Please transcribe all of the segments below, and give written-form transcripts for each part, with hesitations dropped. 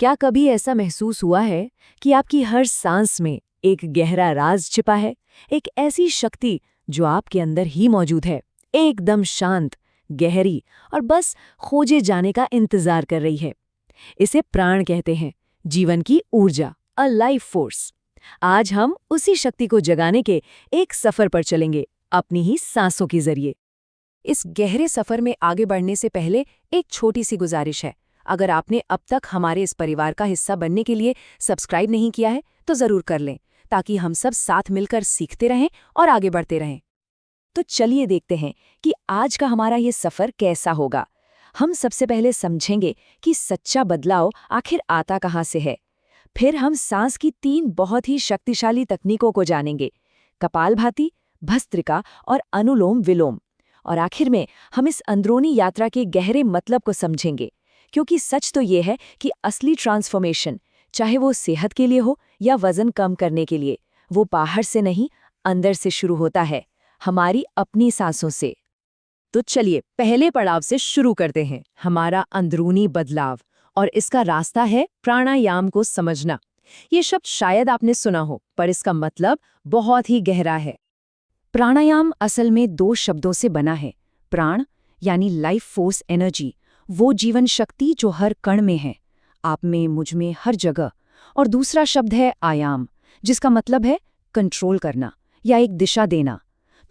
क्या कभी ऐसा महसूस हुआ है कि आपकी हर सांस में एक गहरा राज छिपा है, एक ऐसी शक्ति जो आपके अंदर ही मौजूद है, एकदम शांत, गहरी और बस खोजे जाने का इंतजार कर रही है। इसे प्राण कहते हैं, जीवन की ऊर्जा, अ लाइफ फोर्स। आज हम उसी शक्ति को जगाने के एक सफर पर चलेंगे, अपनी ही सांसों के जरिए। इस गहरे सफर में आगे बढ़ने से पहले एक छोटी सी गुजारिश है। अगर आपने अब तक हमारे इस परिवार का हिस्सा बनने के लिए सब्सक्राइब नहीं किया है तो जरूर कर लें, ताकि हम सब साथ मिलकर सीखते रहें और आगे बढ़ते रहें। तो चलिए देखते हैं कि आज का हमारा ये सफर कैसा होगा। हम सबसे पहले समझेंगे कि सच्चा बदलाव आखिर आता कहाँ से है। फिर हम सांस की 3 बहुत ही शक्तिशाली तकनीकों को जानेंगे, कपालभाति, भस्त्रिका और अनुलोम विलोम। और आखिर में हम इस अंदरूनी यात्रा के गहरे मतलब को समझेंगे, क्योंकि सच तो ये है कि असली ट्रांसफॉर्मेशन, चाहे वो सेहत के लिए हो या वजन कम करने के लिए, वो बाहर से नहीं, अंदर से शुरू होता है, हमारी अपनी सांसों से। तो चलिए पहले पड़ाव से शुरू करते हैं, हमारा अंदरूनी बदलाव। और इसका रास्ता है प्राणायाम को समझना। ये शब्द शायद आपने सुना हो, पर इसका मतलब बहुत ही गहरा है। प्राणायाम असल में 2 शब्दों से बना है। प्राण यानी लाइफ फोर्स एनर्जी, वो जीवन शक्ति जो हर कण में है, आप में, मुझ में, हर जगह। और दूसरा शब्द है आयाम, जिसका मतलब है कंट्रोल करना या एक दिशा देना।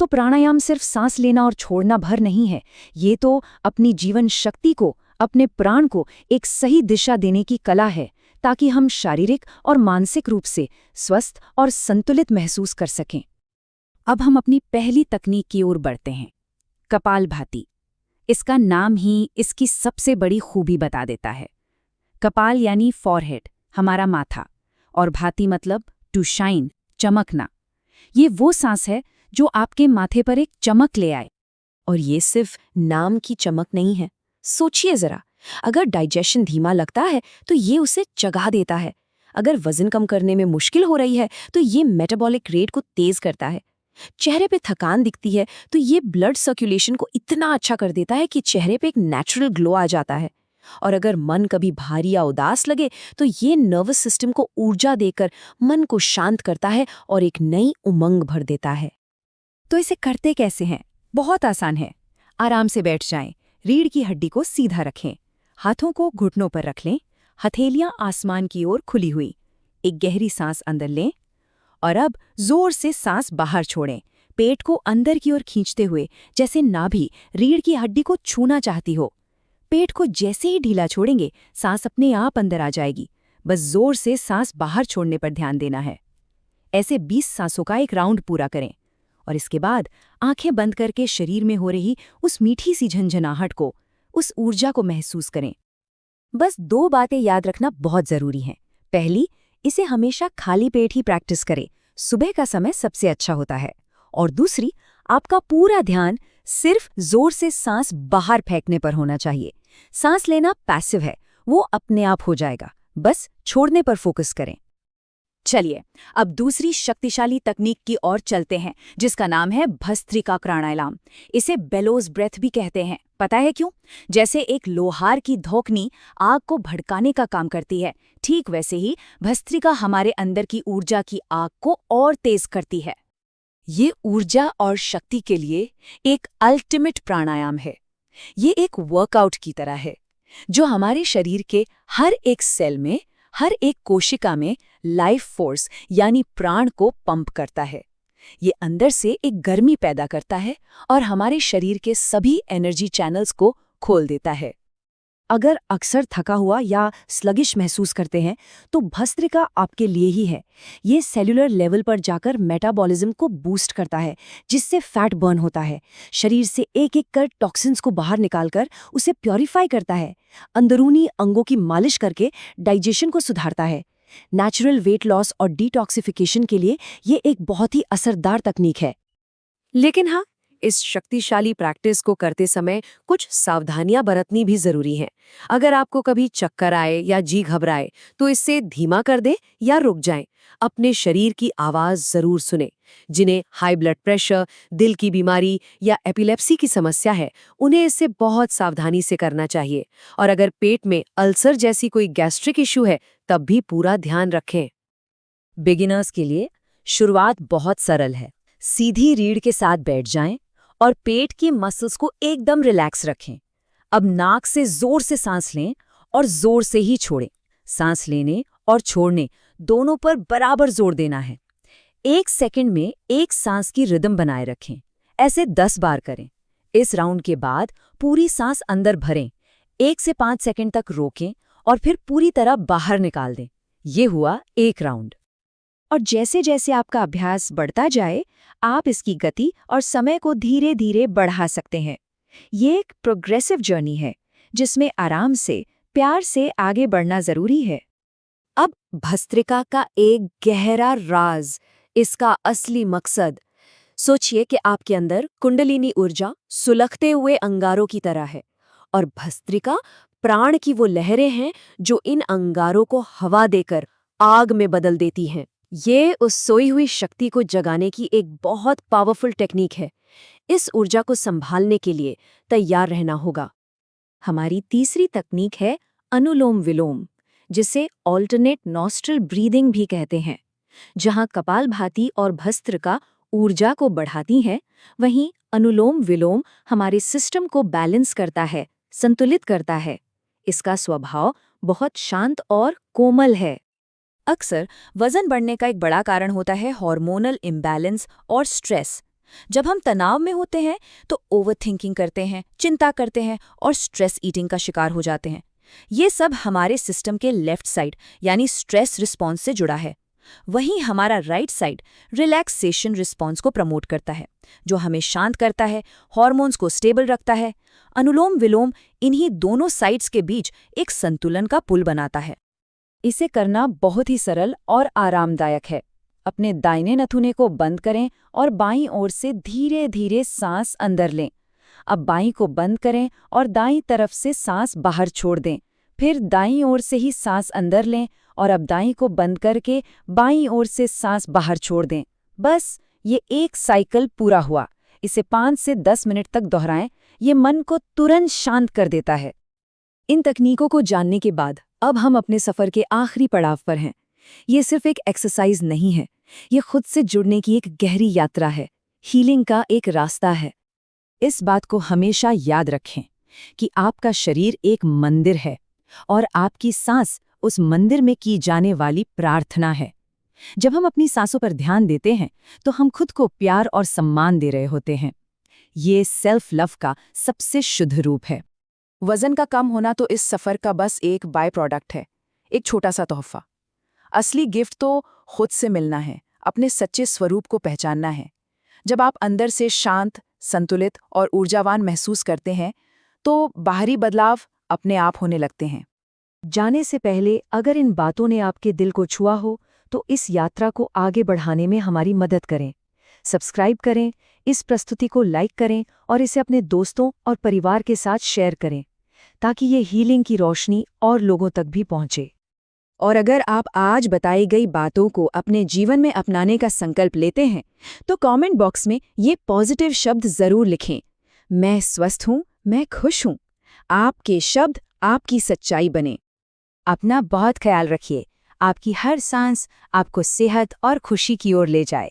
तो प्राणायाम सिर्फ सांस लेना और छोड़ना भर नहीं है, ये तो अपनी जीवन शक्ति को, अपने प्राण को एक सही दिशा देने की कला है, ताकि हम शारीरिक और मानसिक रूप से स्वस्थ और संतुलित महसूस कर सकें। अब हम अपनी पहली तकनीक की ओर बढ़ते हैं, कपालभाति। इसका नाम ही इसकी सबसे बड़ी खूबी बता देता है। कपाल यानी फॉरहेड, हमारा माथा, और भाति मतलब टू शाइन, चमकना। ये वो सांस है जो आपके माथे पर एक चमक ले आए। और ये सिर्फ नाम की चमक नहीं है। सोचिए जरा, अगर डाइजेशन धीमा लगता है तो ये उसे जगा देता है। अगर वजन कम करने में मुश्किल हो रही है तो ये मेटाबॉलिक रेट को तेज करता है। चेहरे पे थकान दिखती है तो ये ब्लड सर्कुलेशन को इतना अच्छा कर देता है कि चेहरे पे एक नेचुरल ग्लो आ जाता है। और अगर मन कभी भारी या उदास लगे तो ये नर्वस सिस्टम को ऊर्जा देकर मन को शांत करता है और एक नई उमंग भर देता है। तो इसे करते कैसे हैं? बहुत आसान है। आराम से बैठ जाएं, रीढ़ की हड्डी को सीधा रखें, हाथों को घुटनों पर रख लें, हथेलियां आसमान की ओर खुली हुई। एक गहरी सांस अंदर लें और अब जोर से सांस बाहर छोड़ें, पेट को अंदर की ओर खींचते हुए, जैसे नाभि रीढ़ की हड्डी को छूना चाहती हो। पेट को जैसे ही ढीला छोड़ेंगे, सांस अपने आप अंदर आ जाएगी। बस जोर से सांस बाहर छोड़ने पर ध्यान देना है। ऐसे 20 सांसों का एक राउंड पूरा करें और इसके बाद आंखें बंद करके शरीर में हो रही उस मीठी सी झंझनाहट को, उस ऊर्जा को महसूस करें। बस 2 बातें याद रखना बहुत जरूरी हैं। पहली, इसे हमेशा खाली पेट ही प्रैक्टिस करें, सुबह का समय सबसे अच्छा होता है। और दूसरी, आपका पूरा ध्यान सिर्फ जोर से सांस बाहर फेंकने पर होना चाहिए। सांस लेना पैसिव है, वो अपने आप हो जाएगा, बस छोड़ने पर फोकस करें। चलिए अब दूसरी शक्तिशाली तकनीक की ओर चलते हैं, जिसका नाम है भस्त्रिका प्राणायाम। इसे बेलोज ब्रेथ भी कहते हैं। पता है क्यों? जैसे एक लोहार की धोखनी आग को भड़काने का काम करती है, ठीक वैसे ही भस्त्रिका हमारे अंदर की ऊर्जा की आग को और तेज करती है। ये ऊर्जा और शक्ति के लिए एक अल्टीमेट प्राणायाम है। ये एक वर्कआउट की तरह है, जो हमारे शरीर के हर एक सेल में, हर एक कोशिका में लाइफ फोर्स यानी प्राण को पंप करता है। ये अंदर से एक गर्मी पैदा करता है और हमारे शरीर के सभी एनर्जी चैनल्स को खोल देता है। अगर अक्सर थका हुआ या स्लगिश महसूस करते हैं तो भस्त्रिका आपके लिए ही है। ये सेल्यूलर लेवल पर जाकर मेटाबॉलिज्म को बूस्ट करता है, जिससे फैट बर्न होता है। शरीर से एक एक कर टॉक्सिन्स को बाहर निकालकर उसे प्योरीफाई करता है। अंदरूनी अंगों की मालिश करके डाइजेशन को सुधारता है। नेचुरल वेट लॉस और डिटॉक्सिफिकेशन के लिए ये एक बहुत ही असरदार तकनीक है। लेकिन हाँ, इस शक्तिशाली प्रैक्टिस को करते समय कुछ सावधानियां बरतनी भी जरूरी हैं। अगर आपको कभी चक्कर आए या जी घबराए तो इससे धीमा कर दें या रुक जाएं। अपने शरीर की आवाज जरूर सुने। जिन्हें हाई ब्लड प्रेशर, दिल की बीमारी या एपिलेप्सी की समस्या है, उन्हें इससे बहुत सावधानी से करना चाहिए। और अगर पेट में अल्सर जैसी कोई गैस्ट्रिक इशू है, तब भी पूरा ध्यान रखें। बिगिनर्स के लिए शुरुआत बहुत सरल है। सीधी रीढ़ के साथ बैठ जाएं और पेट की मसल्स को एकदम रिलैक्स रखें। अब नाक से जोर से सांस लें और जोर से ही छोड़ें। सांस लेने और छोड़ने दोनों पर बराबर जोर देना है। 1 सेकंड में एक सांस की रिदम बनाए रखें। ऐसे 10 बार करें। इस राउंड के बाद पूरी सांस अंदर भरें, 1 से 5 सेकंड तक रोकें और फिर पूरी तरह बाहर निकाल दें। ये हुआ एक राउंड। और जैसे जैसे आपका अभ्यास बढ़ता जाए, आप इसकी गति और समय को धीरे धीरे बढ़ा सकते हैं। ये एक प्रोग्रेसिव जर्नी है जिसमें आराम से, प्यार से आगे बढ़ना जरूरी है। अब भस्त्रिका का एक गहरा राज, इसका असली मकसद। सोचिए कि आपके अंदर कुंडलिनी ऊर्जा सुलगते हुए अंगारों की तरह है और भस्त्रिका प्राण की वो लहरें हैं जो इन अंगारों को हवा देकर आग में बदल देती हैं। ये उस सोई हुई शक्ति को जगाने की एक बहुत पावरफुल टेक्निक है। इस ऊर्जा को संभालने के लिए तैयार रहना होगा। हमारी तीसरी तकनीक है अनुलोम विलोम, जिसे ऑल्टरनेट नॉस्ट्रल ब्रीदिंग भी कहते हैं। जहां कपालभाति और भस्त्रिका ऊर्जा को बढ़ाती हैं, वहीं अनुलोम विलोम हमारे सिस्टम को बैलेंस करता है, संतुलित करता है। इसका स्वभाव बहुत शांत और कोमल है। अक्सर वजन बढ़ने का एक बड़ा कारण होता है हार्मोनल इम्बैलेंस और स्ट्रेस। जब हम तनाव में होते हैं तो ओवरथिंकिंग करते हैं, चिंता करते हैं और स्ट्रेस ईटिंग का शिकार हो जाते हैं। ये सब हमारे सिस्टम के लेफ्ट साइड यानी स्ट्रेस रिस्पॉन्स से जुड़ा है। वहीं हमारा राइट साइड रिलैक्सेशन रिस्पॉन्स को प्रमोट करता है, जो हमें शांत करता है, हार्मोन्स को स्टेबल रखता है। अनुलोम विलोम इन्हीं दोनों साइड्स के बीच एक संतुलन का पुल बनाता है। इसे करना बहुत ही सरल और आरामदायक है। अपने दाहिने नथुने को बंद करें और बाईं ओर से धीरे धीरे सांस अंदर लें। अब बाईं को बंद करें और दाईं तरफ से सांस बाहर छोड़ दें। फिर दाईं ओर से ही सांस अंदर लें और अब दाईं को बंद करके बाईं ओर से सांस बाहर छोड़ दें। बस ये एक साइकिल पूरा हुआ। इसे 5 से 10 मिनट तक दोहराएं। ये मन को तुरंत शांत कर देता है। इन तकनीकों को जानने के बाद अब हम अपने सफर के आखिरी पड़ाव पर हैं। ये सिर्फ एक एक्सरसाइज नहीं है, ये खुद से जुड़ने की एक गहरी यात्रा है, हीलिंग का एक रास्ता है। इस बात को हमेशा याद रखें कि आपका शरीर एक मंदिर है और आपकी सांस उस मंदिर में की जाने वाली प्रार्थना है। जब हम अपनी सांसों पर ध्यान देते हैं तो हम खुद को प्यार और सम्मान दे रहे होते हैं। ये सेल्फ लव का सबसे शुद्ध रूप है। वजन का कम होना तो इस सफर का बस एक बाय प्रोडक्ट है, एक छोटा सा तोहफा। असली गिफ्ट तो खुद से मिलना है, अपने सच्चे स्वरूप को पहचानना है। जब आप अंदर से शांत, संतुलित और ऊर्जावान महसूस करते हैं तो बाहरी बदलाव अपने आप होने लगते हैं। जाने से पहले अगर इन बातों ने आपके दिल को छुआ हो तो इस यात्रा को आगे बढ़ाने में हमारी मदद करें। सब्सक्राइब करें, इस प्रस्तुति को लाइक करें और इसे अपने दोस्तों और परिवार के साथ शेयर करें ताकि ये हीलिंग की रोशनी और लोगों तक भी पहुंचे। और अगर आप आज बताई गई बातों को अपने जीवन में अपनाने का संकल्प लेते हैं तो कमेंट बॉक्स में ये पॉजिटिव शब्द जरूर लिखें। मैं स्वस्थ हूँ, मैं खुश हूँ। आपके शब्द आपकी सच्चाई बने। अपना बहुत ख्याल रखिए। आपकी हर सांस आपको सेहत और खुशी की ओर ले जाए।